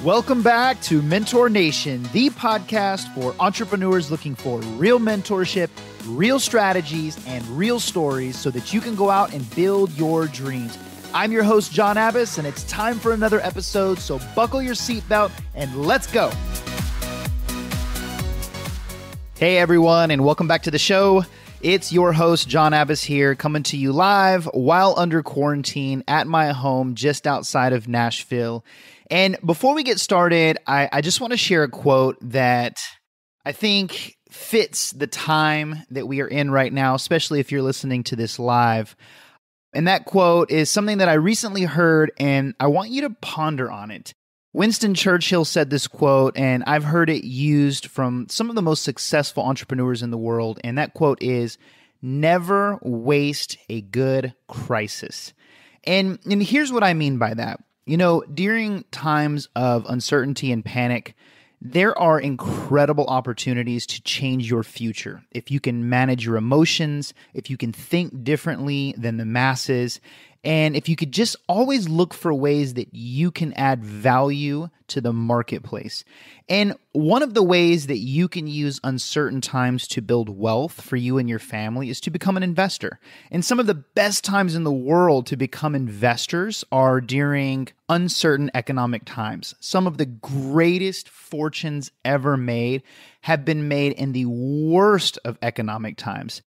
Welcome back to Mentor Nation, the podcast for entrepreneurs looking for real mentorship, real strategies, and real stories so that you can go out and build your dreams. I'm your host, John Abbas, and it's time for another episode, so buckle your seatbelt and let's go. Hey, everyone, and welcome back to the show. It's your host, John Abbas here, coming to you live while under quarantine at my home just outside of Nashville. And before we get started, I just want to share a quote that I think fits the time that we are in right now, especially if you're listening to this live. And that quote is something that I recently heard, and I want you to ponder on it. Winston Churchill said this quote, and I've heard it used from some of the most successful entrepreneurs in the world. And that quote is, "Never waste a good crisis." And here's what I mean by that. You know, during times of uncertainty and panic, there are incredible opportunities to change your future. If you can manage your emotions, if you can think differently than the masses, and if you could just always look for ways that you can add value to the marketplace. And one of the ways that you can use uncertain times to build wealth for you and your family is to become an investor. And some of the best times in the world to become investors are during uncertain economic times. Some of the greatest fortunes ever made have been made in the worst of economic times.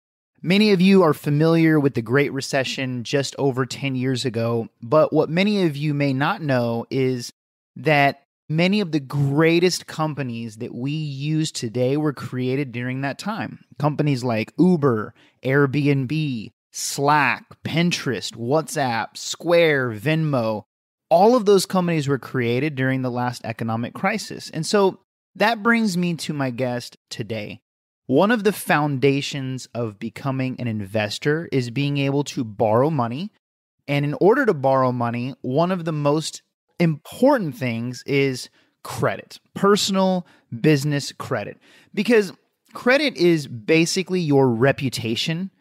Many of you are familiar with the Great Recession just over 10 years ago, but what many of you may not know is that many of the greatest companies that we use today were created during that time. Companies like Uber, Airbnb, Slack, Pinterest, WhatsApp, Square, Venmo, all of those companies were created during the last economic crisis. And so that brings me to my guest today. One of the foundations of becoming an investor is being able to borrow money. And in order to borrow money, one of the most important things is credit, personal business credit. Because credit is basically your reputation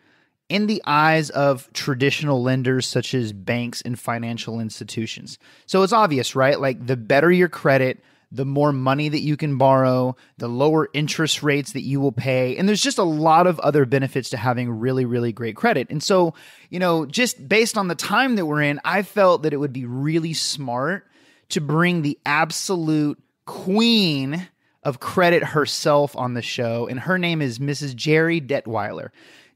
in the eyes of traditional lenders such as banks and financial institutions. So it's obvious, right? Like the better your credit, the more money that you can borrow, the lower interest rates that you will pay. And there's just a lot of other benefits to having really, really great credit. And so, just based on the time that we're in, I felt that it would be really smart to bring the absolute queen of credit herself on the show. And her name is Mrs. Gerri Detweiler.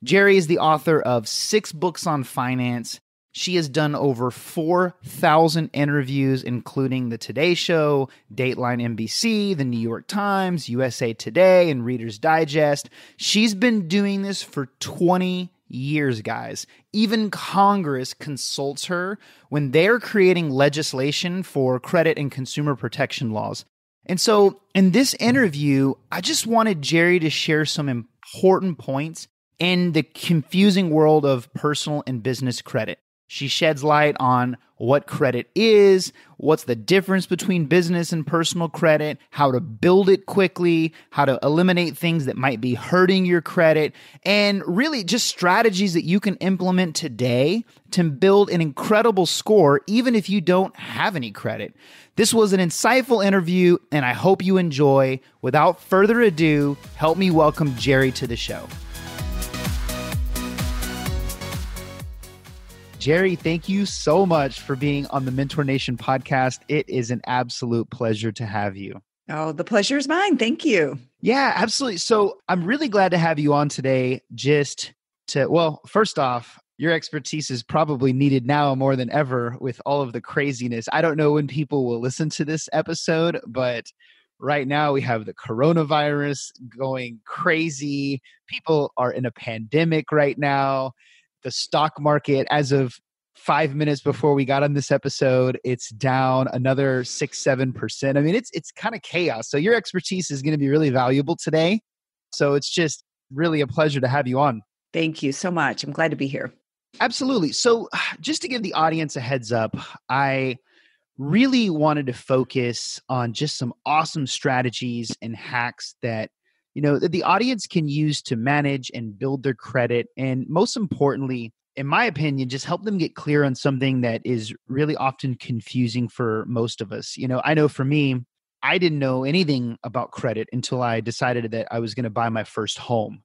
Gerri is the author of 6 books on finance. She has done over 4,000 interviews, including The Today Show, Dateline NBC, The New York Times, USA Today, and Reader's Digest. She's been doing this for 20 years, guys. Even Congress consults her when they're creating legislation for credit and consumer protection laws. And so in this interview, I just wanted Gerri to share some important points in the confusing world of personal and business credit. She sheds light on what credit is, what's the difference between business and personal credit, how to build it quickly, how to eliminate things that might be hurting your credit, and really just strategies that you can implement today to build an incredible score, even if you don't have any credit. This was an insightful interview, and I hope you enjoy. Without further ado, help me welcome Gerri to the show. Gerri, thank you so much for being on the Mentor Nation podcast. It is an absolute pleasure to have you. Oh, the pleasure is mine. Thank you. Yeah, absolutely. So I'm really glad to have you on today first off, your expertise is probably needed now more than ever with all of the craziness. I don't know when people will listen to this episode, but right now we have the coronavirus going crazy. People are in a pandemic right now. The stock market, as of 5 minutes before we got on this episode, it's down another 6-7%. I mean, it's kind of chaos. So your expertise is going to be really valuable today. So it's just really a pleasure to have you on. Thank you so much. I'm glad to be here. Absolutely. So just to give the audience a heads up, I really wanted to focus on just some awesome strategies and hacks that that the audience can use to manage and build their credit, and most importantly, in my opinion, just help them get clear on something that is really often confusing for most of us. I know for me, I didn't know anything about credit until I decided that I was going to buy my first home.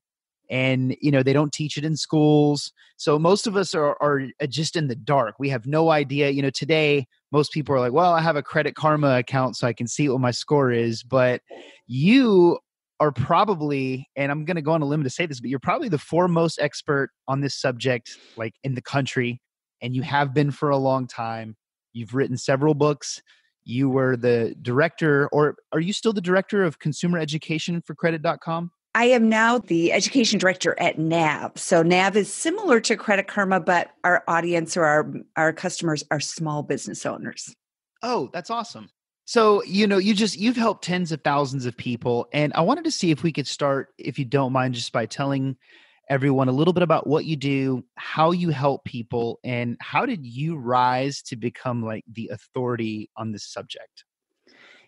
And, they don't teach it in schools. So most of us are just in the dark. We have no idea. Today, most people are like, well, I have a Credit Karma account so I can see what my score is. But you are probably, and I'm going to go on a limb to say this, but you're probably the foremost expert on this subject, like in the country. And you have been for a long time. You've written several books. You were the director, or are you still the director of consumer education for credit.com? I am now the education director at NAV. So NAV is similar to Credit Karma, but our audience or our customers are small business owners. Oh, that's awesome. So, you've helped tens of thousands of people. And I wanted to see if we could start, if you don't mind, just by telling everyone a little bit about what you do, how you help people, and how did you rise to become like the authority on this subject?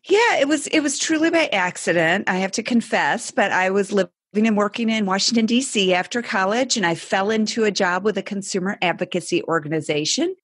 Yeah, it was truly by accident, I have to confess, but I was living and working in Washington, D.C. after college, and I fell into a job with a consumer advocacy organization.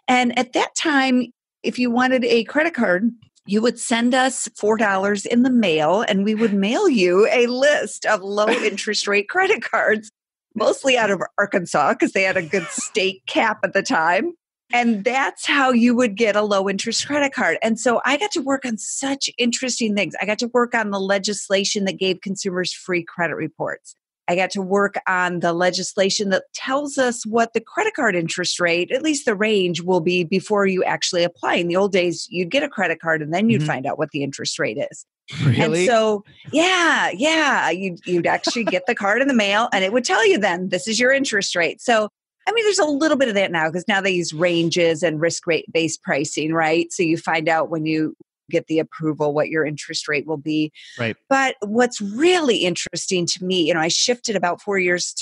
And at that time, if you wanted a credit card, you would send us $4 in the mail, and we would mail you a list of low interest rate credit cards, mostly out of Arkansas because they had a good state cap at the time. And that's how you would get a low interest credit card. And so I got to work on such interesting things. I got to work on the legislation that gave consumers free credit reports. I got to work on the legislation that tells us what the credit card interest rate, at least the range, will be before you actually apply. In the old days, you'd get a credit card and then you'd find out what the interest rate is. Really? And so, you'd actually get the card in the mail and it would tell you then, this is your interest rate. So there's a little bit of that now because now they use ranges and risk rate based pricing, right? So you find out when you get the approval what your interest rate will be. Right. But what's really interesting to me, I shifted about 4 years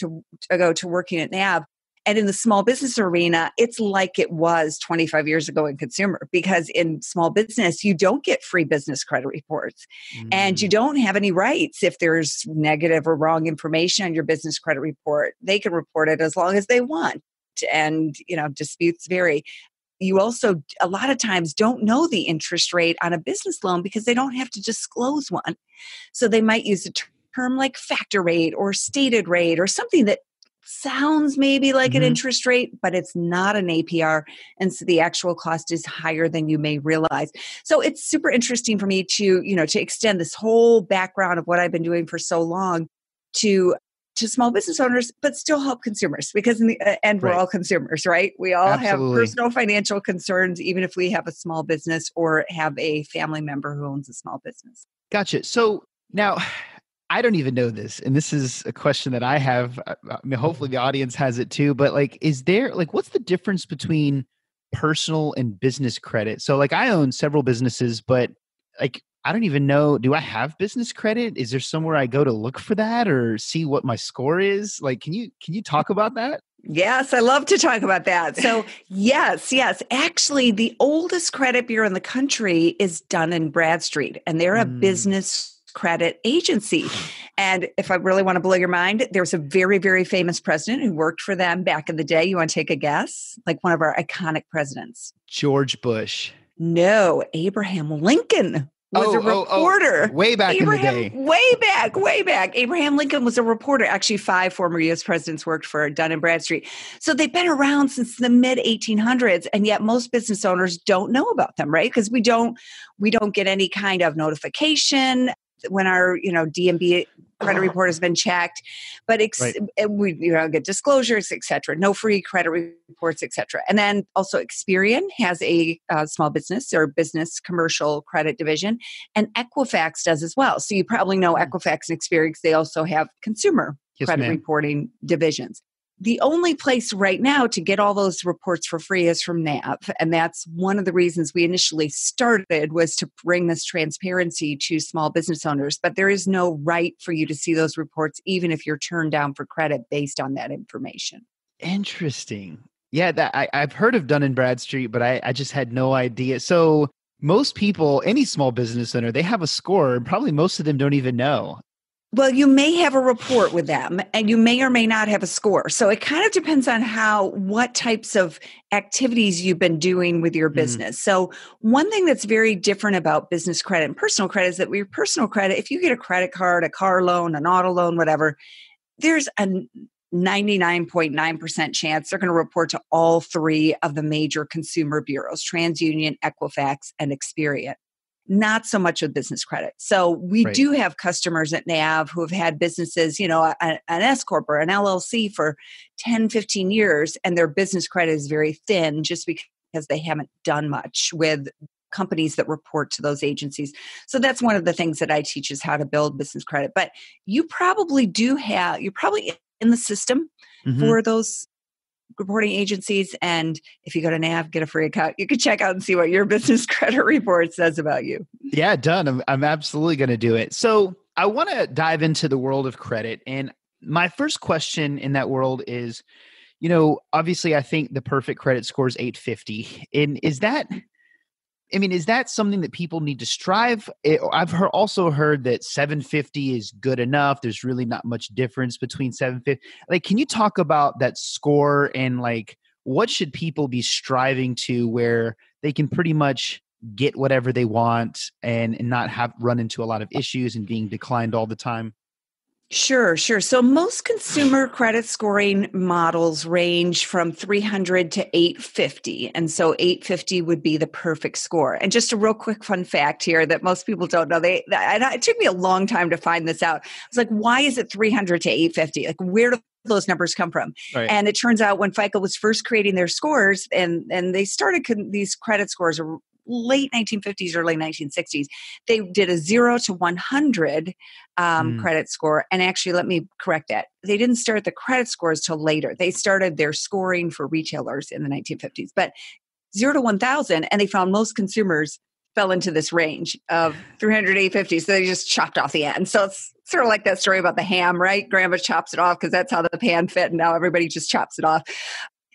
ago to working at NAB. And in the small business arena, it's like it was 25 years ago in consumer, because in small business, you don't get free business credit reports and you don't have any rights. If there's negative or wrong information on your business credit report, they can report it as long as they want. And, disputes vary. You also, a lot of times, don't know the interest rate on a business loan because they don't have to disclose one. So they might use a term like factor rate or stated rate or something that sounds maybe like an interest rate, but it's not an APR. And so the actual cost is higher than you may realize. So it's super interesting for me to extend this whole background of what I've been doing for so long to small business owners, but still help consumers, because in the end, we're all consumers, right? We all have personal financial concerns, even if we have a small business or have a family member who owns a small business. Gotcha. So now, I don't even know this, and this is a question that I have. Hopefully the audience has it too, but is there, what's the difference between personal and business credit? So I own several businesses, but I don't even know, do I have business credit? Is there somewhere I go to look for that or see what my score is? Can you talk about that? Yes, I love to talk about that. So yes. Actually, the oldest credit bureau in the country is Dun & Bradstreet, and they're a business credit agency. And if I really want to blow your mind, there's a very, very famous president who worked for them back in the day. You want to take a guess? One of our iconic presidents. George Bush. No, Abraham Lincoln was a reporter. Way back in the day. Way back. Abraham Lincoln was a reporter. Actually, 5 former U.S. presidents worked for Dun & Bradstreet. So they've been around since the mid 1800s, and yet most business owners don't know about them, right? Because we don't get any kind of notification when our DMB credit report has been checked, but we get disclosures, etc. No free credit reports, etc. And then also Experian has a small business or business commercial credit division, and Equifax does as well. So you probably know Equifax and Experian because they also have consumer credit reporting divisions. The only place right now to get all those reports for free is from NAV. And that's one of the reasons we initially started, was to bring this transparency to small business owners. But there is no right for you to see those reports, even if you're turned down for credit based on that information. Interesting. Yeah, I've heard of Dun & Bradstreet, but I just had no idea. So most people, any small business owner, they have a score, and probably most of them don't even know. Well, you may have a report with them and you may or may not have a score. So it kind of depends on what types of activities you've been doing with your business. So one thing that's very different about business credit and personal credit is that with your personal credit, if you get a credit card, a car loan, an auto loan, whatever, there's a 99.9% chance they're going to report to all three of the major consumer bureaus, TransUnion, Equifax, and Experian. Not so much with business credit. So we do have customers at NAV who have had businesses, an S Corp or an LLC for 10, 15 years, and their business credit is very thin just because they haven't done much with companies that report to those agencies. So that's one of the things that I teach is how to build business credit. But you're probably in the system for those reporting agencies. And if you go to NAV, get a free account, you can check out and see what your business credit report says about you. Yeah, done. I'm absolutely going to do it. So I want to dive into the world of credit. And my first question in that world is, obviously I think the perfect credit score is 850. And is that something that people need to strive? I've also heard that 750 is good enough. There's really not much difference between 750. Can you talk about that score and what should people be striving to where they can pretty much get whatever they want and not run into a lot of issues and being declined all the time? Sure. So most consumer credit scoring models range from 300 to 850. And so 850 would be the perfect score. And just a real quick fun fact here that most people don't know. It took me a long time to find this out. It's why is it 300 to 850? Where do those numbers come from? Right. And it turns out when FICO was first creating their scores and they started these credit scores late 1950s or late 1960s, they did a 0 to 100 credit score. And actually, let me correct that. They didn't start the credit scores till later. They started their scoring for retailers in the 1950s, but 0 to 1,000. And they found most consumers fell into this range of 300 to 850. So they just chopped off the end. So it's sort of like that story about the ham, right? Grandma chops it off because that's how the pan fit. And now everybody just chops it off.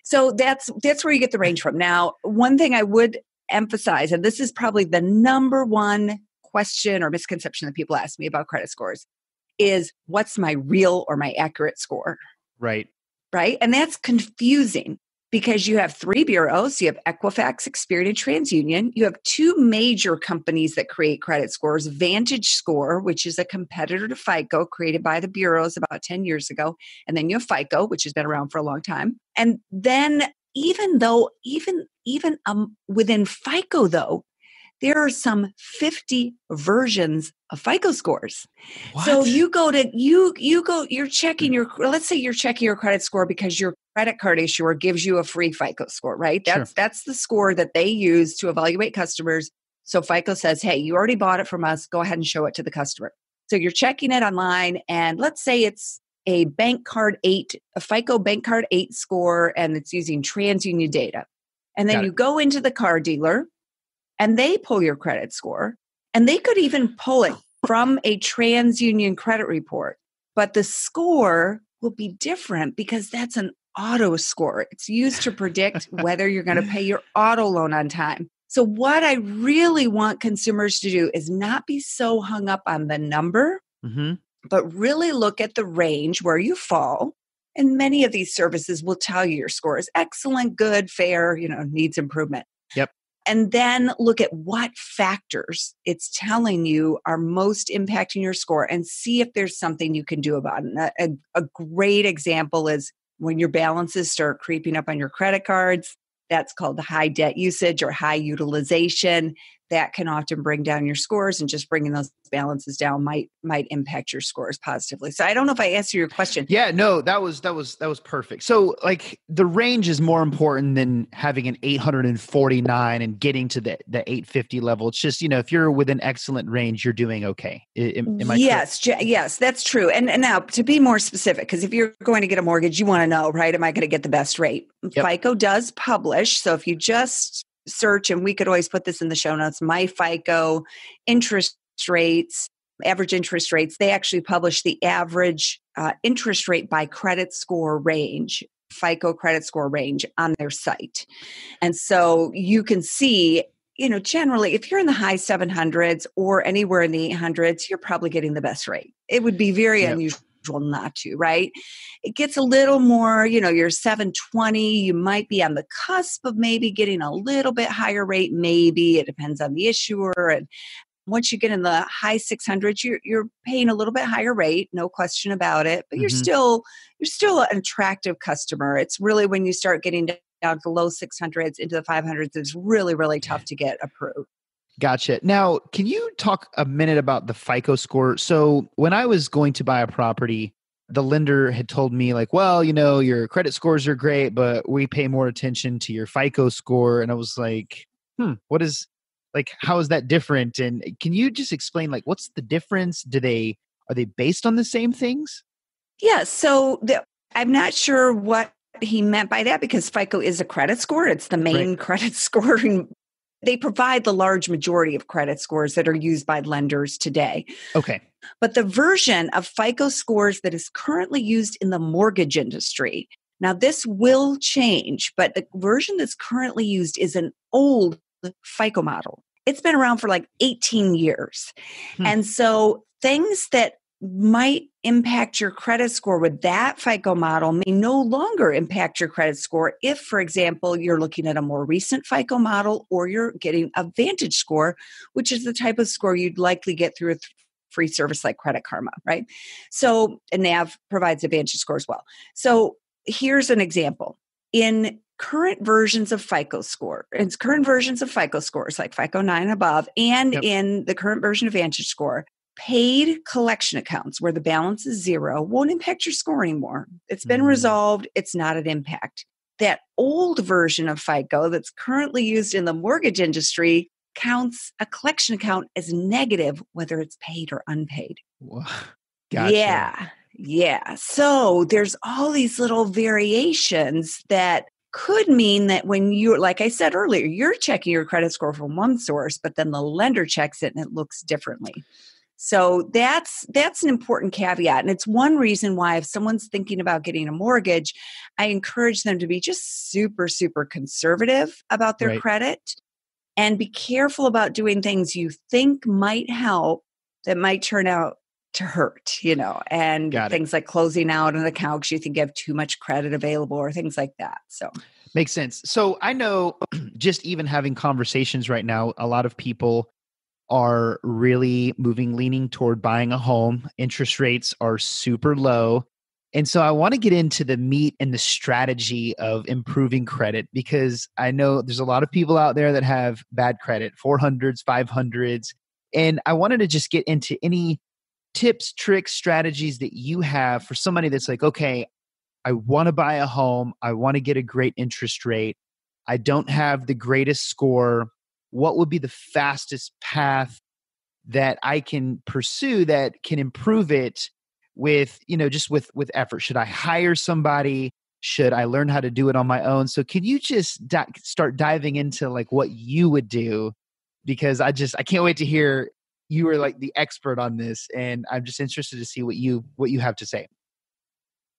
So that's where you get the range from. Now, one thing I would emphasize, and this is probably the number one question or misconception that people ask me about credit scores, is what's my real or my accurate score? Right. And that's confusing because you have three bureaus. You have Equifax, Experian, and TransUnion. You have two major companies that create credit scores, Vantage Score, which is a competitor to FICO, created by the bureaus about 10 years ago. And then you have FICO, which has been around for a long time. And then even within FICO, though, there are some 50 versions of FICO scores. What? So you're checking let's say you're checking your credit score because your credit card issuer gives you a free FICO score, right? That's the score that they use to evaluate customers. So FICO says, hey, you already bought it from us. Go ahead and show it to the customer. So you're checking it online, and let's say it's a FICO Bank Card 8 score, and it's using TransUnion data. And then you go into the car dealer, and they pull your credit score, and they could even pull it from a TransUnion credit report. But the score will be different because that's an auto score. It's used to predict whether you're going to pay your auto loan on time. So what I really want consumers to do is not be so hung up on the number, but really look at the range where you fall. And many of these services will tell you your score is excellent, good, fair, needs improvement. Yep. And then look at what factors it's telling you are most impacting your score and see if there's something you can do about it. And a great example is when your balances start creeping up on your credit cards. That's called high debt usage or high utilization. That can often bring down your scores, and just bringing those balances down might impact your scores positively. So I don't know if I answered your question. Yeah, no, that was perfect. So the range is more important than having an 849 and getting to the 850 level. It's just, if you're within excellent range, you're doing okay. Am I correct? Yes, that's true. And now to be more specific, because if you're going to get a mortgage, you want to know, right? Am I going to get the best rate? Yep. FICO does publish. So if you just search, and we could always put this in the show notes, my FICO interest rates, average interest rates, they actually publish the average interest rate by credit score range, FICO credit score range on their site. And so you can see generally, if you're in the high 700s or anywhere in the 800s, you're probably getting the best rate. It would be very Yep. unusual not to, right? It gets a little more, you're 720, you might be on the cusp of maybe getting a little bit higher rate. Maybe it depends on the issuer. And once you get in the high 600s, you're paying a little bit higher rate, no question about it, but you're still an attractive customer. It's really when you start getting down to low 600s into the 500s, it's really, really tough to get approved. Gotcha. Now, can you talk a minute about the FICO score? So when I was going to buy a property, the lender had told me like, well, your credit scores are great, but we pay more attention to your FICO score. And I was like, how is that different? And can you just explain what's the difference? Are they based on the same things? Yeah. So I'm not sure what he meant by that because FICO is a credit score. It's the main credit scoring. They provide the large majority of credit scores that are used by lenders today. Okay. But the version of FICO scores that is currently used in the mortgage industry, now this will change, but the version that's currently used is an old FICO model. It's been around for 18 years. And so things that might impact your credit score with that FICO model may no longer impact your credit score if, for example, you're looking at a more recent FICO model or you're getting a Vantage score, which is the type of score you'd likely get through a free service like Credit Karma, right? So NAV provides a Vantage score as well. So here's an example. In current versions of FICO score, like FICO 9 and above, and in the current version of Vantage score, paid collection accounts where the balance is zero won't impact your score anymore. It's been resolved. It's not an impact. That old version of FICO that's currently used in the mortgage industry counts a collection account as negative, whether it's paid or unpaid. Gotcha. Yeah. So there's all these little variations that could mean that when you're, like I said earlier, you're checking your credit score from one source, but then the lender checks it and it looks differently. So that's an important caveat. And it's one reason why if someone's thinking about getting a mortgage, I encourage them to be just super, super conservative about their credit and be careful about doing things you think might help that might turn out to hurt, and things like closing out an account because you think you have too much credit available or things like that. So makes sense. So I know just even having conversations right now, a lot of people are really leaning toward buying a home. Interest rates are super low. And so I want to get into the meat and the strategy of improving credit because I know there's a lot of people out there that have bad credit, 400s, 500s. And I wanted to just get into any tips, tricks, strategies that you have for somebody that's like, okay, I want to buy a home. I want to get a great interest rate. I don't have the greatest score. What would be the fastest path that I can pursue that can improve it with, just with effort? Should I hire somebody? Should I learn how to do it on my own? So can you just start diving into what you would do? Because I can't wait to hear you are the expert on this. And I'm just interested to see what you have to say.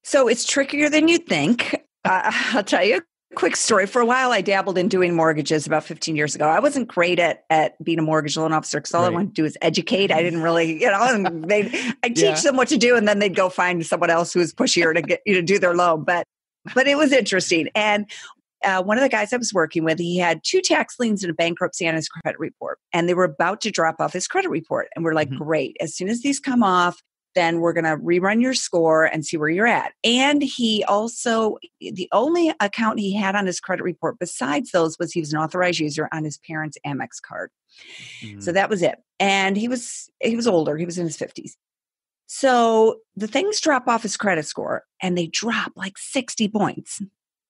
So it's trickier than you'd think. I'll tell you a quick story. For a while, I dabbled in doing mortgages about 15 years ago. I wasn't great at being a mortgage loan officer because all I wanted to do is educate. I didn't really, I teach them what to do and then they'd go find someone else who was pushier to get do their loan. But it was interesting. And one of the guys I was working with, he had 2 tax liens and a bankruptcy on his credit report. And they were about to drop off his credit report. And we're like, great. As soon as these come off, then we're going to rerun your score and see where you're at. And he also, the only account he had on his credit report besides those was he was an authorized user on his parents' Amex card. So that was it. And he was older. He was in his 50s. So the things drop off his credit score and they drop 60 points.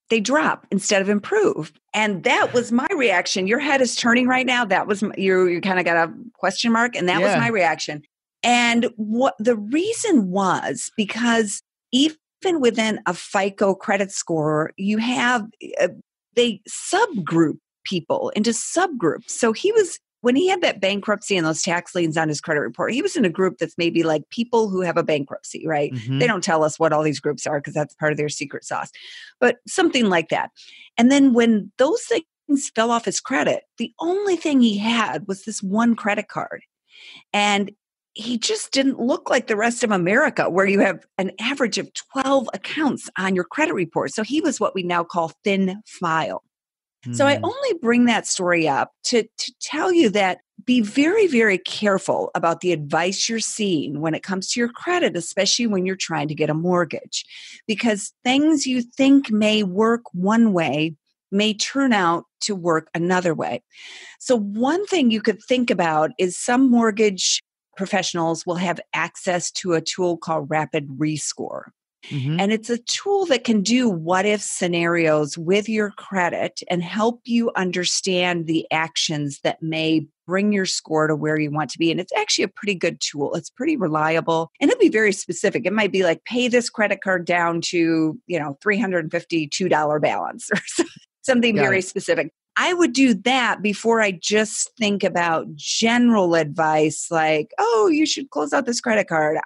They drop instead of improve. And that was my reaction. Your head is turning right now. That was, you kind of got a question mark. And that was my reaction. And what the reason was because even within a FICO credit score, you have, they subgroup people into subgroups. So when he had that bankruptcy and those tax liens on his credit report, he was in a group that's maybe people who have a bankruptcy, right? They don't tell us what all these groups are because that's part of their secret sauce, but something like that. And then when those things things fell off his credit. The only thing he had was this one credit card. And he just didn't look like the rest of America, where you have an average of 12 accounts on your credit report. So he was what we now call thin file. So I only bring that story up to tell you that be very, very careful about the advice you're seeing when it comes to your credit, especially when you're trying to get a mortgage, because things you think may work one way may turn out to work another way. So one thing you could think about is some mortgage professionals will have access to a tool called Rapid Rescore. Mm-hmm. And it's a tool that can do what if scenarios with your credit and help you understand the actions that may bring your score to where you want to be. And it's actually a pretty good tool. It's pretty reliable, and it'll be very specific. It might be like, pay this credit card down to, $352 balance or something very specific. I would do that before I just think about general advice like, oh, you should close out this credit card.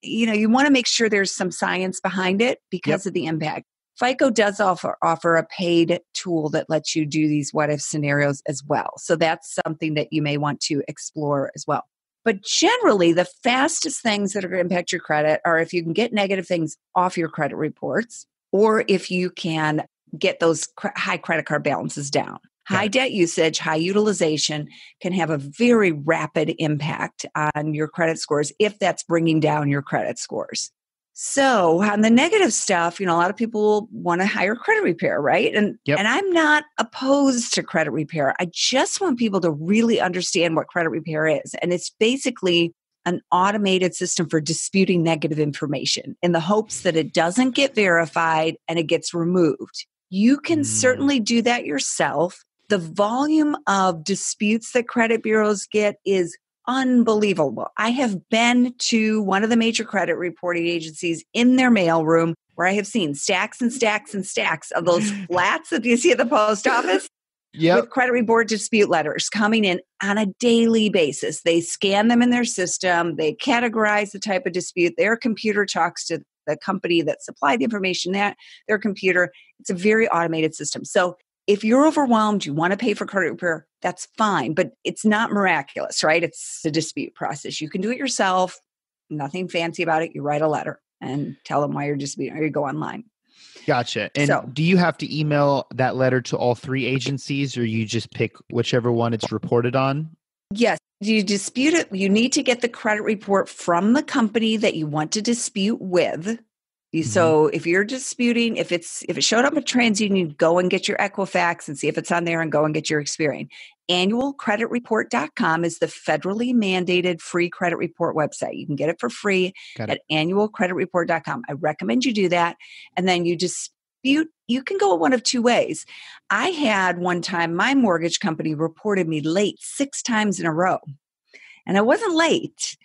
You want to make sure there's some science behind it because of the impact. FICO does offer a paid tool that lets you do these what if scenarios as well. So that's something that you may want to explore as well. But generally, the fastest things that are going to impact your credit are if you can get negative things off your credit reports, or if you can get those high credit card balances down. High debt usage, high utilization can have a very rapid impact on your credit scores if that's bringing down your credit scores. So on the negative stuff, a lot of people want to hire credit repair, right? And I'm not opposed to credit repair. I just want people to really understand what credit repair is. And it's basically an automated system for disputing negative information in the hopes that it doesn't get verified and it gets removed. You can certainly do that yourself. The volume of disputes that credit bureaus get is unbelievable. I have been to one of the major credit reporting agencies in their mailroom where I have seen stacks and stacks and stacks of those flats that you see at the post office with credit report dispute letters coming in on a daily basis. They scan them in their system. They categorize the type of dispute. Their computer talks to the company that supplied the information, that their computer. It's a very automated system. So if you're overwhelmed, you want to pay for credit repair, that's fine, but it's not miraculous, right? It's a dispute process. You can do it yourself, nothing fancy about it. You write a letter and tell them why you're disputing, or you go online. Gotcha. And do you have to email that letter to all three agencies, or you just pick whichever one it's reported on? Yes. You dispute it. You need to get the credit report from the company that you want to dispute with. So if you're disputing, if it showed up at TransUnion, go and get your Equifax and see if it's on there and go and get your Experian. Annualcreditreport.com is the federally mandated free credit report website. You can get it for free at annualcreditreport.com. I recommend you do that. And then you dispute, you can go one of two ways. I had one time, my mortgage company reported me late 6 times in a row. And I wasn't late,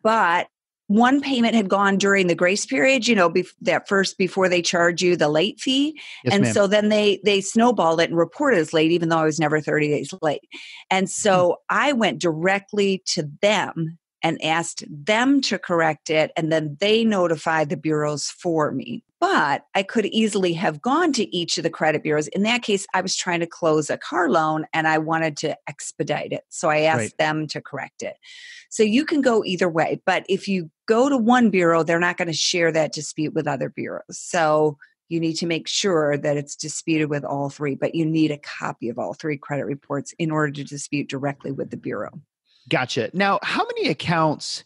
but one payment had gone during the grace period, before they charge you the late fee. So then they snowballed it and reported as late, even though I was never 30 days late. And so I went directly to them and asked them to correct it. And then they notified the bureaus for me. But I could easily have gone to each of the credit bureaus. In that case, I was trying to close a car loan and I wanted to expedite it. So I asked them to correct it. So you can go either way. But if you go to one bureau, they're not going to share that dispute with other bureaus. So you need to make sure that it's disputed with all three. But you need a copy of all three credit reports in order to dispute directly with the bureau. Gotcha. Now, how many accounts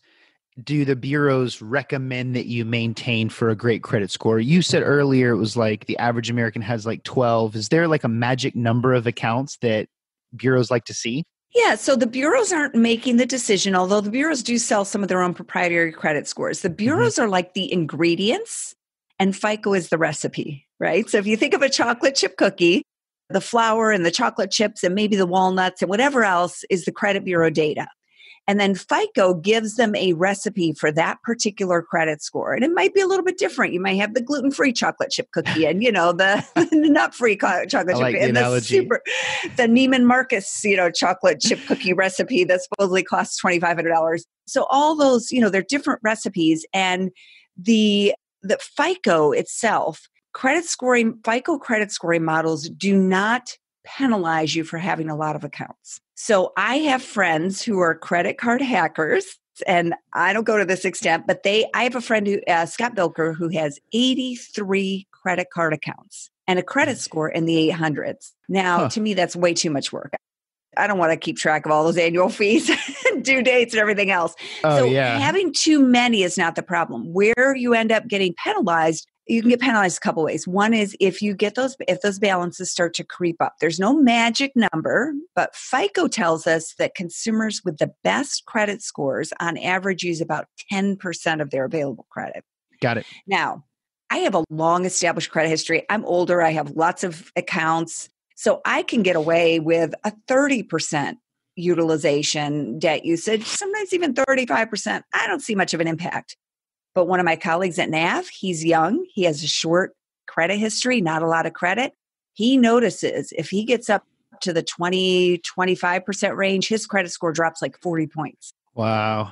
do the bureaus recommend that you maintain for a great credit score? You said earlier it was like the average American has like 12. Is there like a magic number of accounts that bureaus like to see? Yeah, so the bureaus aren't making the decision, although the bureaus do sell some of their own proprietary credit scores. The bureaus are like the ingredients and FICO is the recipe, right? So if you think of a chocolate chip cookie, the flour and the chocolate chips and maybe the walnuts and whatever else is the credit bureau data. And then FICO gives them a recipe for that particular credit score. And it might be a little bit different. You might have the gluten-free chocolate chip cookie and, the nut-free chocolate chip cookie. And the Neiman Marcus, chocolate chip cookie recipe that supposedly costs $2,500. So all those, they're different recipes. And the FICO itself, FICO credit scoring models do not penalize you for having a lot of accounts. So I have friends who are credit card hackers, and I don't go to this extent, but I have a friend who, Scott Bilker, who has 83 credit card accounts and a credit score in the 800s. Now, to me, that's way too much work. I don't want to keep track of all those annual fees, due dates, and everything else. Oh, so yeah. having too many is not the problem. Where you end up getting penalized, you can get penalized a couple ways. One is if those balances start to creep up. There's no magic number, but FICO tells us that consumers with the best credit scores on average use about 10% of their available credit. Got it. Now, I have a long established credit history. I'm older. I have lots of accounts. So I can get away with a 30% utilization debt usage, sometimes even 35%. I don't see much of an impact. But one of my colleagues at NAV, he's young. He has a short credit history, not a lot of credit. He notices if he gets up to the 20-25% range, his credit score drops like 40 points. Wow.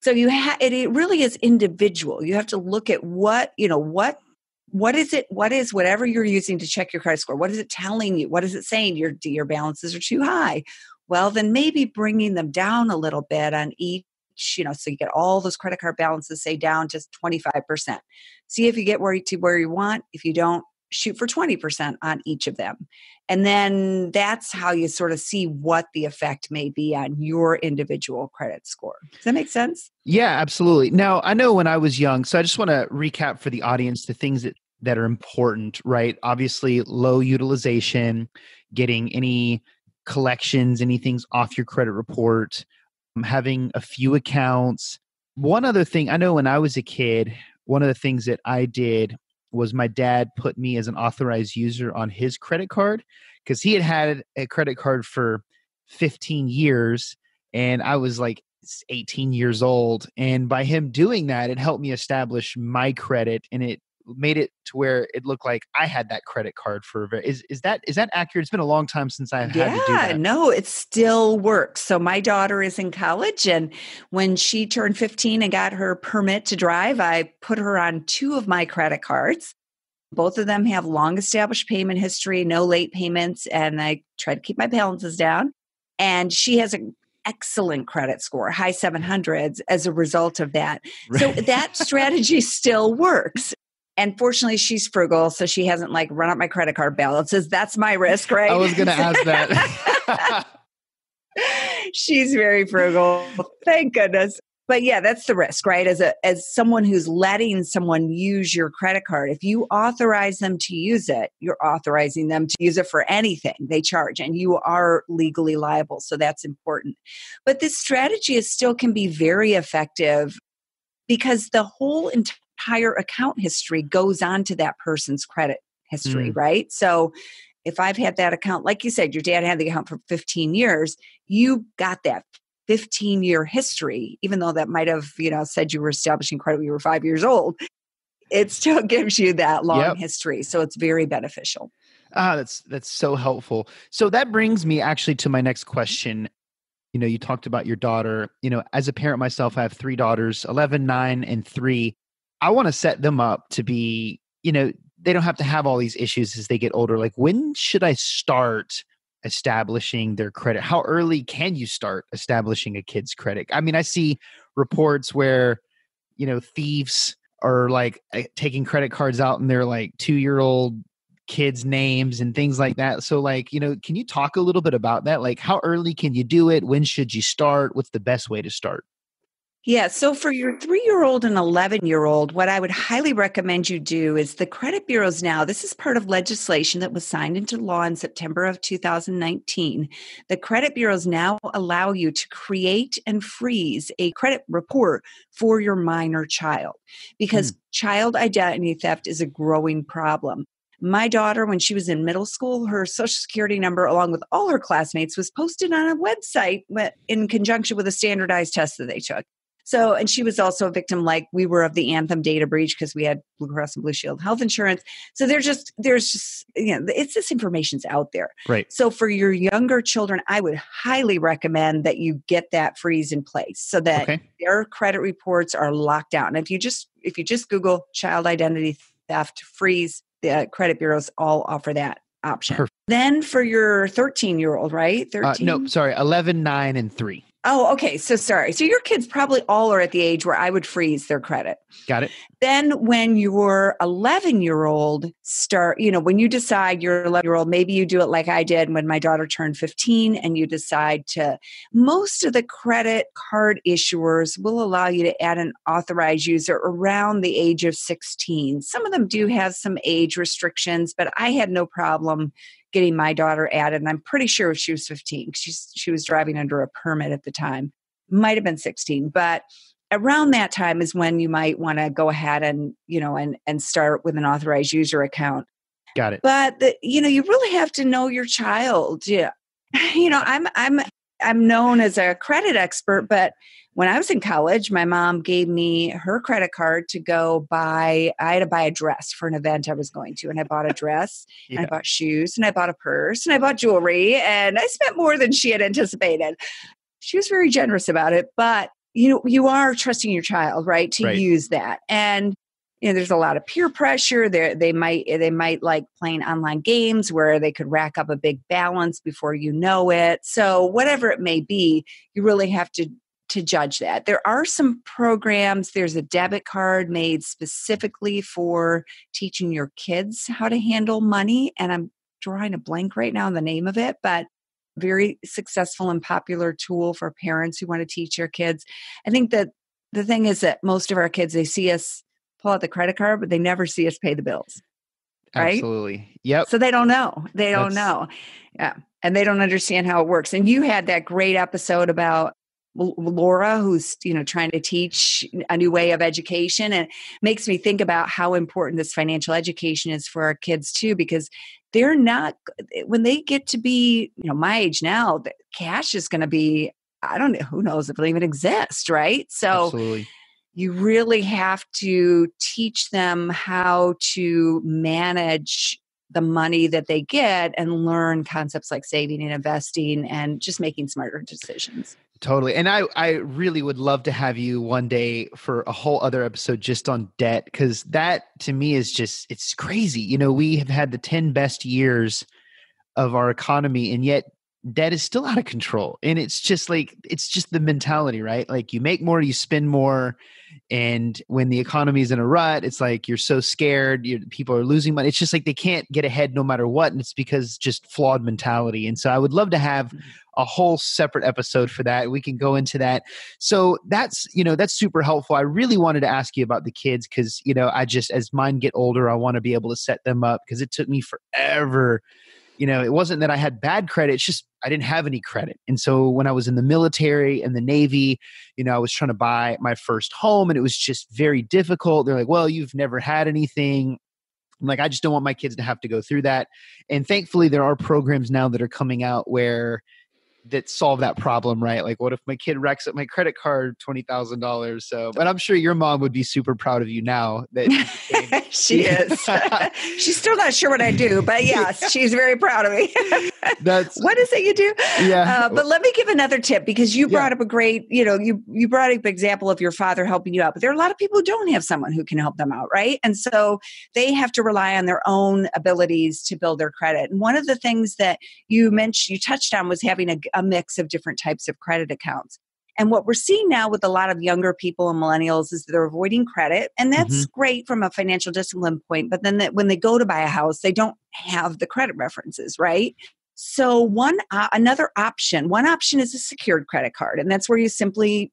So it really is individual. You have to look at what is it? What is whatever you're using to check your credit score? What is it telling you? What is it saying? Your balances are too high. Well, then maybe bringing them down a little bit on each, so you get all those credit card balances, say down to 25%. See if you get where you want. If you don't, shoot for 20% on each of them. And then that's how you sort of see what the effect may be on your individual credit score. Does that make sense? Yeah, absolutely. Now, I know when I was young, so I just want to recap for the audience the things that are important, right? Obviously, low utilization, getting any collections, anything's off your credit report, having a few accounts. One other thing, I know when I was a kid, one of the things that I did was my dad put me as an authorized user on his credit card because he had a credit card for 15 years and I was like 18 years old. And by him doing that, it helped me establish my credit and it made it to where it looked like I had that credit card for is that accurate? It's been a long time since I've had to do that. No, it still works. So my daughter is in college, and when she turned 15 and got her permit to drive, I put her on 2 of my credit cards. Both of them have long established payment history, no late payments, and I try to keep my balances down. And she has an excellent credit score, high 700s as a result of that. So that strategy still works. And fortunately, she's frugal, so she hasn't run up my credit card balances. That's my risk, right? I was going to ask that. She's very frugal. Thank goodness. But yeah, that's the risk, right? As someone who's letting someone use your credit card, if you authorize them to use it, you're authorizing them to use it for anything they charge, and you are legally liable. So that's important. But this strategy still can be very effective because the whole entire account history goes on to that person's credit history, right? So if I've had that account, like you said, your dad had the account for 15 years, you got that 15-year history, even though that might have, said you were establishing credit when you were 5 years old, it still gives you that long history. So it's very beneficial. That's so helpful. So that brings me actually to my next question. You talked about your daughter. As a parent myself, I have 3 daughters, 11, 9, and 3. I want to set them up to be, they don't have to have all these issues as they get older. Like, when should I start establishing their credit? How early can you start establishing a kid's credit? I mean, I see reports where, thieves are taking credit cards out and they're 2-year-old kids' names and things like that. So can you talk a little bit about that? How early can you do it? When should you start? What's the best way to start? Yeah. So for your 3-year-old and 11-year-old, what I would highly recommend you do is the credit bureaus now, this is part of legislation that was signed into law in September of 2019. The credit bureaus now allow you to create and freeze a credit report for your minor child because child identity theft is a growing problem. My daughter, when she was in middle school, her social security number, along with all her classmates, was posted on a website in conjunction with a standardized test that they took. So, and she was also a victim, like we were, of the Anthem data breach because we had Blue Cross and Blue Shield health insurance. So there's just, it's this information's out there. Right. So for your younger children, I would highly recommend that you get that freeze in place so that their credit reports are locked down. And if you just Google child identity theft freeze, the credit bureaus all offer that. option. Perfect. Then for your 13-year-old, right? 13? No, sorry, 11, 9, and 3. Oh, okay. So sorry. So your kids probably all are at the age where I would freeze their credit. Got it. Then when your 11-year-old when you decide your 11-year-old, maybe you do it like I did when my daughter turned 15 and you decide most of the credit card issuers will allow you to add an authorized user around the age of 16. Some of them do have some age restrictions, but I had no problem getting my daughter added. And I'm pretty sure she was 15. She was driving under a permit at the time. Might have been 16, but around that time is when you might want to go ahead and, and start with an authorized user account. Got it. But you really have to know your child. Yeah. I'm known as a credit expert, but when I was in college, my mom gave me her credit card to go buy. I had to buy a dress for an event I was going to, and I bought a dress, Yeah. and I bought shoes, and I bought a purse, and I bought jewelry, and I spent more than she had anticipated. She was very generous about it, but you are trusting your child, right, to use that. And there's a lot of peer pressure. They might like playing online games where they could rack up a big balance before you know it. So whatever it may be, you really have to judge that. There are some programs. There's a debit card made specifically for teaching your kids how to handle money. And I'm drawing a blank right now on the name of it, but very successful and popular tool for parents who want to teach their kids. I think that the thing is that most of our kids, they see us pull out the credit card, but they never see us pay the bills. Right? Absolutely. Yep. So they don't know. They don't know. Yeah. And they don't understand how it works. And you had that great episode about Laura, who's, trying to teach a new way of education. And it makes me think about how important this financial education is for our kids too, because they're not, when they get to be, my age now, cash is going to be, I don't know, who knows if it'll even exist, right? So absolutely. You really have to teach them how to manage the money that they get and learn concepts like saving and investing and just making smarter decisions. Totally. And I really would love to have you one day for a whole other episode just on debt, because that to me is just, it's crazy. We have had the 10 best years of our economy, and yet debt is still out of control. And it's just the mentality, right? Like you make more, you spend more. And when the economy is in a rut, it's like you're so scared, people are losing money. It's just like they can't get ahead no matter what. And it's because just flawed mentality. And so I would love to have a whole separate episode for that. We can go into that. So that's super helpful. I really wanted to ask you about the kids because, as mine get older, I want to be able to set them up because it took me forever. It wasn't that I had bad credit. It's just I didn't have any credit. And so when I was in the military and the Navy, I was trying to buy my first home and it was just very difficult. They're like, well, you've never had anything. I'm like, I just don't want my kids to have to go through that. And thankfully, there are programs now that are coming out that solve that problem, right? Like, what if my kid racks up my credit card $20,000? So, but I'm sure your mom would be super proud of you now that she is. She's still not sure what I do, but yes, she's very proud of me. What is it you do? Yeah. But let me give another tip because you brought up a great, you brought up an example of your father helping you out, but there are a lot of people who don't have someone who can help them out, right? And so they have to rely on their own abilities to build their credit. And one of the things that you touched on was having a mix of different types of credit accounts. And what we're seeing now with a lot of younger people and millennials is they're avoiding credit. And that's great from a financial discipline point. But then when they go to buy a house, they don't have the credit references, right? So one option is a secured credit card. And that's where you simply,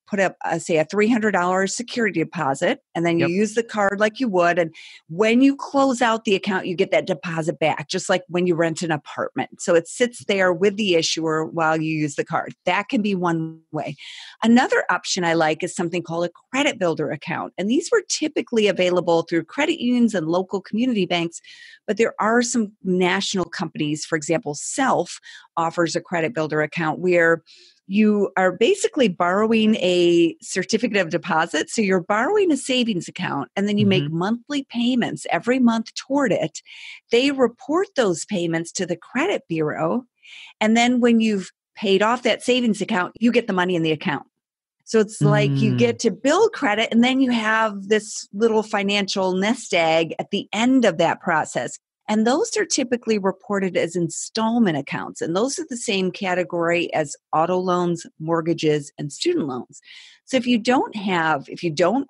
put up, say, a $300 security deposit, and then you use the card like you would. And when you close out the account, you get that deposit back, just like when you rent an apartment. So it sits there with the issuer while you use the card. That can be one way. Another option I like is something called a credit builder account. And these were typically available through credit unions and local community banks, but there are some national companies, for example, Self offers a credit builder account where you are basically borrowing a certificate of deposit. So you're borrowing a savings account and then you make monthly payments every month toward it. They report those payments to the credit bureau. And then when you've paid off that savings account, you get the money in the account. So it's like you get to build credit and then you have this little financial nest egg at the end of that process. And those are typically reported as installment accounts. And those are the same category as auto loans, mortgages, and student loans. So if you don't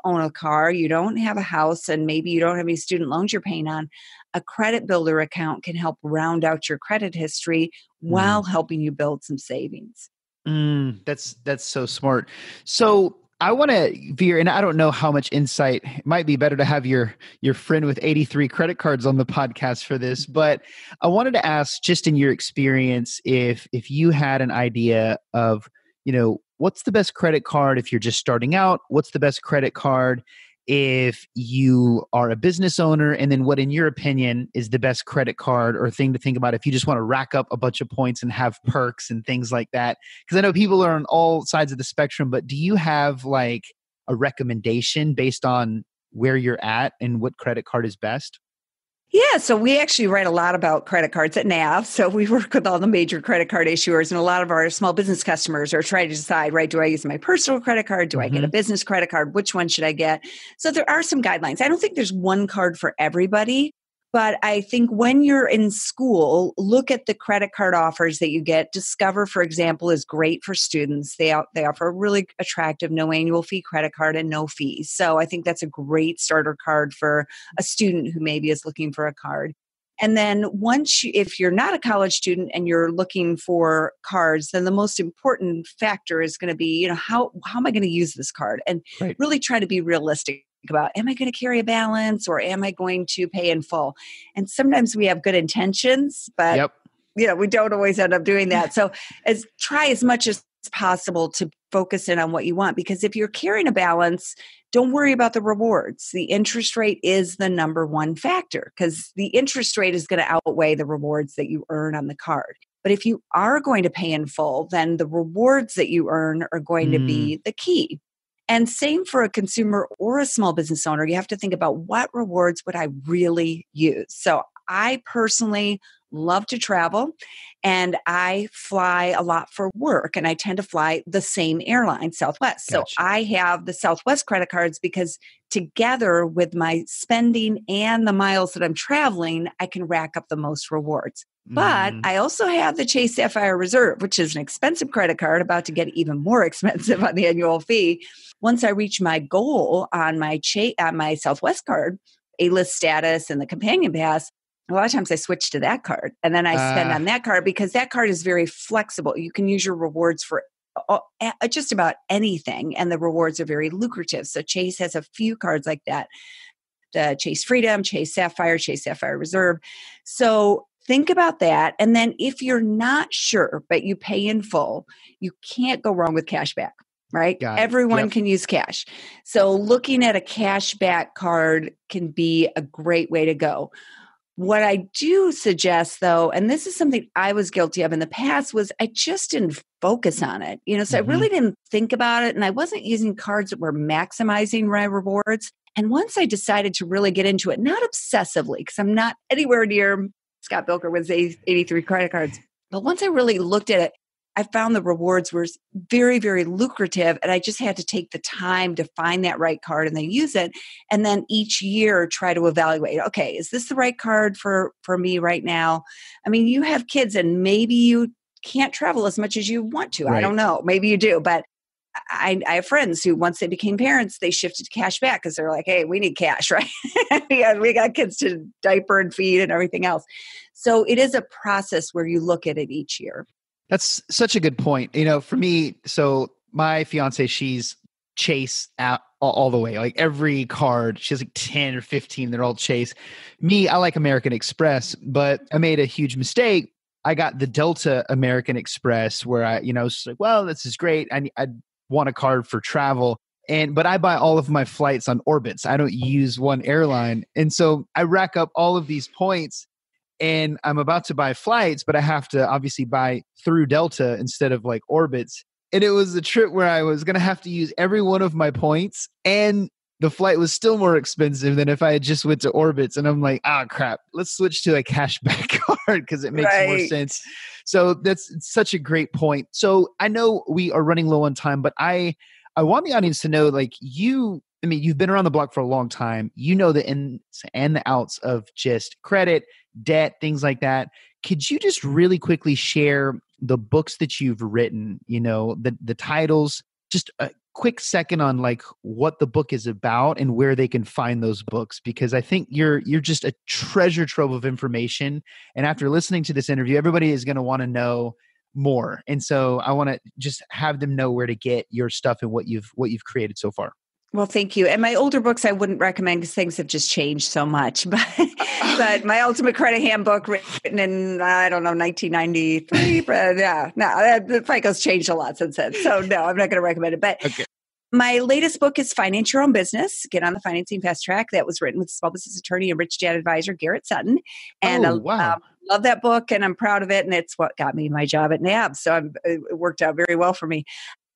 own a car, you don't have a house, and maybe you don't have any student loans you're paying on, a credit builder account can help round out your credit history while helping you build some savings. That's so smart. So I want to veer, and I don't know how much insight. It might be better to have your friend with 83 credit cards on the podcast for this, but I wanted to ask, just in your experience, if you had an idea of, what's the best credit card if you're just starting out? What's the best credit card if you are a business owner? And then what, in your opinion, is the best credit card or thing to think about if you just want to rack up a bunch of points and have perks and things like that? Because I know people are on all sides of the spectrum, but do you have like a recommendation based on where you're at and what credit card is best? Yeah, so we actually write a lot about credit cards at NAV. So we work with all the major credit card issuers, and a lot of our small business customers are trying to decide, right, do I use my personal credit card? Do I get a business credit card? Which one should I get? So there are some guidelines. I don't think there's one card for everybody, but I think when you're in school, look at the credit card offers that you get. Discover, for example, is great for students. They offer a really attractive no annual fee credit card and no fees. So I think that's a great starter card for a student who maybe is looking for a card. And then if you're not a college student and you're looking for cards, then the most important factor is going to be, how am I going to use this card? And really try to be realistic about, am I going to carry a balance or am I going to pay in full? And sometimes we have good intentions, but we don't always end up doing that. So try as much as possible to focus in on what you want, because if you're carrying a balance, don't worry about the rewards. The interest rate is the number one factor, because the interest rate is going to outweigh the rewards that you earn on the card. But if you are going to pay in full, then the rewards that you earn are going to be the key. And same for a consumer or a small business owner. You have to think about, what rewards would I really use? So I personally love to travel, and I fly a lot for work, and I tend to fly the same airline, Southwest. Gotcha. So I have the Southwest credit cards because together with my spending and the miles that I'm traveling, I can rack up the most rewards. But I also have the Chase Sapphire Reserve, which is an expensive credit card, about to get even more expensive on the annual fee. Once I reach my goal on my Southwest card, A-list status and the companion pass, a lot of times I switch to that card, and then I spend on that card, because that card is very flexible. You can use your rewards for just about anything, and the rewards are very lucrative. So Chase has a few cards like that: the Chase Freedom, Chase Sapphire Reserve. So think about that. And then if you're not sure, but you pay in full, you can't go wrong with cash back, right? Everyone can use cash. So looking at a cash back card can be a great way to go. What I do suggest, though, and this is something I was guilty of in the past, was I just didn't focus on it. So I really didn't think about it, and I wasn't using cards that were maximizing my rewards. And once I decided to really get into it, not obsessively, because I'm not anywhere near Scott Bilker with 83 credit cards, but once I really looked at it, I found the rewards were very, very lucrative, and I just had to take the time to find that right card and then use it. And then each year try to evaluate, okay, is this the right card for me right now? I mean, you have kids and maybe you can't travel as much as you want to. I don't know. Maybe you do, but I have friends who, once they became parents, they shifted to cash back because they're like, hey, we need cash, right? We got kids to diaper and feed and everything else. So it is a process where you look at it each year. That's such a good point. For me, so my fiance, she's Chase out all the way. Like every card, she has like 10 or 15. They're all Chase. Me, I like American Express, but I made a huge mistake. I got the Delta American Express where I, was like, well, this is great. I want a card for travel. But I buy all of my flights on Orbitz. I don't use one airline. And so I rack up all of these points. And I'm about to buy flights, but I have to obviously buy through Delta instead of like Orbitz. And it was a trip where I was going to have to use every one of my points, and the flight was still more expensive than if I had just went to Orbitz. And I'm like, crap, let's switch to a cashback card because it makes more sense. So that's such a great point. So I know we are running low on time, but I want the audience to know, like, you I mean, you've been around the block for a long time. You know the ins and the outs of just credit, debt, things like that. Could you just really quickly share the books that you've written, the titles, just a quick second on like what the book is about and where they can find those books? Because I think you're just a treasure trove of information. And after listening to this interview, everybody is going to want to know more. And so I want to just have them know where to get your stuff and what you've created so far. Well, thank you. And my older books I wouldn't recommend because things have just changed so much. But my Ultimate Credit Handbook, written in, 1993, but yeah, no, the FICO's changed a lot since then. So no, I'm not going to recommend it. But Okay. my latest book is Finance Your Own Business, Get on the Financing Fast Track. That was written with small business attorney and rich dad advisor, Garrett Sutton. And wow. love that book and I'm proud of it. And it's what got me my job at NAB. So it worked out very well for me.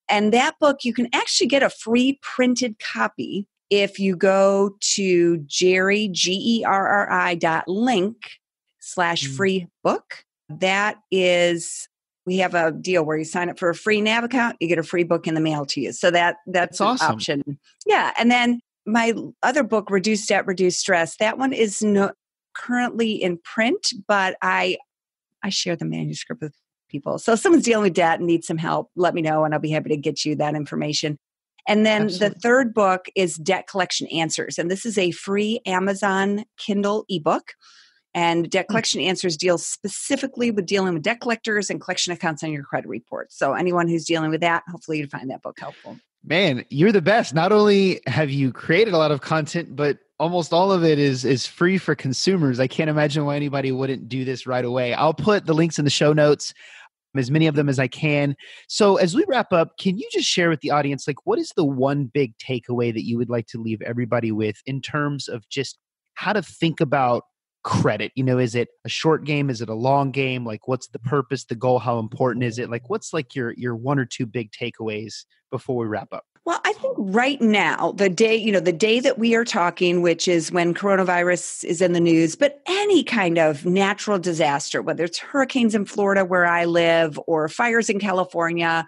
And that book, you can actually get a free printed copy if you go to gerri.link/free book. That is, we have a deal where you sign up for a free NAB account, you get a free book in the mail to you. So that's an awesome option. Yeah. And then my other book, Reduce Debt, Reduce Stress, that one is currently in print, but I share the manuscript with people. So if someone's dealing with debt and needs some help, let me know and I'll be happy to get you that information. And then The third book is Debt Collection Answers. And this is a free Amazon Kindle ebook. And Debt Collection Answers deals specifically with dealing with debt collectors and collection accounts on your credit report. So anyone who's dealing with that, hopefully you'd find that book helpful. Man, you're the best. Not only have you created a lot of content, but almost all of it is free for consumers. I can't imagine why anybody wouldn't do this right away. I'll put the links in the show notes, as many of them as I can. So as we wrap up, can you just share with the audience, like, what is the one big takeaway that you would like to leave everybody with in terms of just how to think about credit? Is it a short game? Is it a long game? Like, what's the purpose, the goal? How important is it? Like, what's like your one or two big takeaways before we wrap up? Well, I think right now, the day that we are talking, which is when coronavirus is in the news, but any kind of natural disaster, whether it's hurricanes in Florida where I live or fires in California,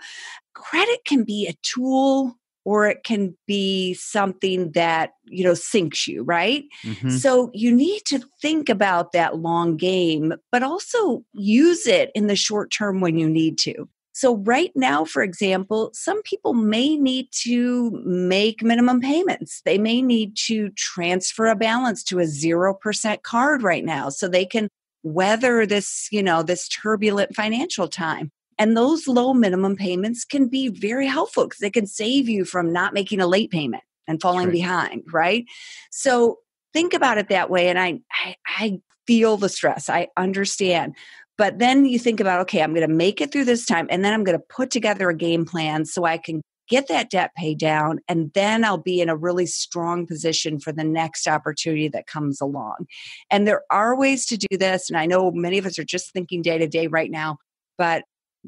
credit can be a tool or it can be something that, sinks you, right? Mm-hmm. So you need to think about that long game, but also use it in the short term when you need to. So right now, for example, some people may need to make minimum payments. They may need to transfer a balance to a 0% card right now so they can weather this, this turbulent financial time. And those low minimum payments can be very helpful because they can save you from not making a late payment and falling behind, right? So think about it that way. And I feel the stress. I understand. But then you think about, okay, I'm going to make it through this time and then I'm going to put together a game plan so I can get that debt paid down and then I'll be in a really strong position for the next opportunity that comes along. And there are ways to do this. And I know many of us are just thinking day to day right now, but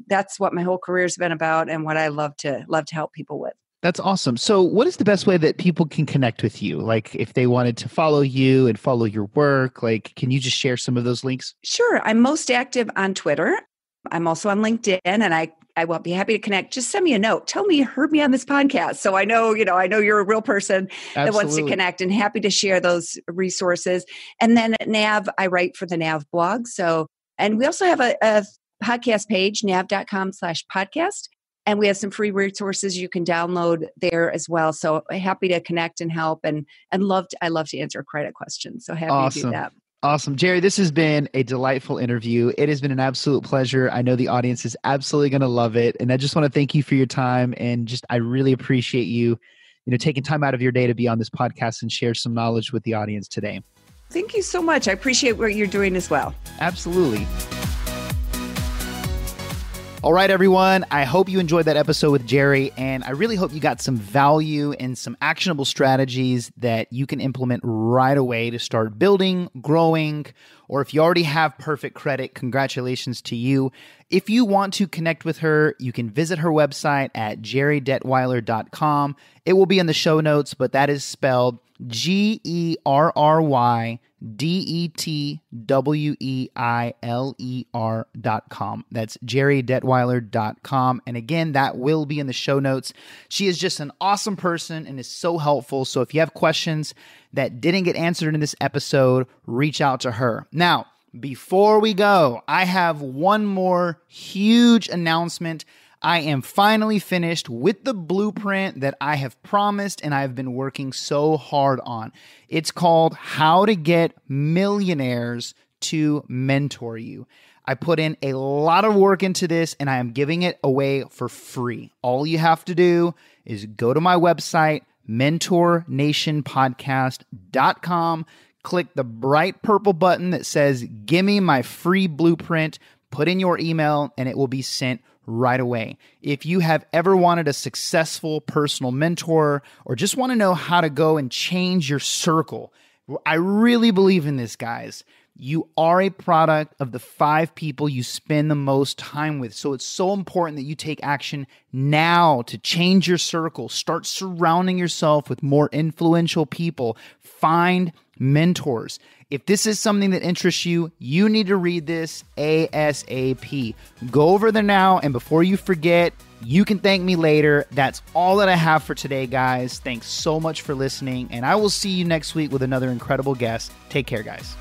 that's what my whole career has been about and what I love to help people with. That's awesome. So what is the best way that people can connect with you? Like if they wanted to follow you and follow your work, like, can you just share some of those links? Sure. I'm most active on Twitter. I'm also on LinkedIn and I will be happy to connect. Just send me a note. Tell me you heard me on this podcast. So I know you're a real person that wants to connect and happy to share those resources. And then at NAV, I write for the NAV blog. So, and we also have a podcast page, nav.com/podcast. And we have some free resources you can download there as well. So happy to connect and help and I love to answer credit questions. So happy to do that. Awesome. Gerri, this has been a delightful interview. It has been an absolute pleasure. I know the audience is absolutely going to love it. And I just want to thank you for your time. And I really appreciate you, taking time out of your day to be on this podcast and share some knowledge with the audience today. Thank you so much. I appreciate what you're doing as well. Absolutely. All right, everyone. I hope you enjoyed that episode with Gerri, and I really hope you got some value and some actionable strategies that you can implement right away to start building, growing, or if you already have perfect credit, congratulations to you. If you want to connect with her, you can visit her website at gerridetweiler.com. It will be in the show notes, but that is spelled Gerrydetweiler. Detweiler.com. That's GerriDetweiler.com. And again, that will be in the show notes. She is just an awesome person and is so helpful. So if you have questions that didn't get answered in this episode, reach out to her. Now, before we go, I have one more huge announcement. I am finally finished with the blueprint that I have promised and I've been working so hard on. It's called How to Get Millionaires to Mentor You. I put in a lot of work into this and I am giving it away for free. All you have to do is go to my website, mentornationpodcast.com, click the bright purple button that says, "Give me my free blueprint," put in your email, and it will be sent right away. If you have ever wanted a successful personal mentor or just want to know how to go and change your circle, I really believe in this, guys. You are a product of the 5 people you spend the most time with. So it's so important that you take action now to change your circle. Start surrounding yourself with more influential people. Find mentors. If this is something that interests you, you need to read this ASAP. Go over there now, and before you forget, you can thank me later. That's all that I have for today, guys. Thanks so much for listening, and I will see you next week with another incredible guest. Take care, guys.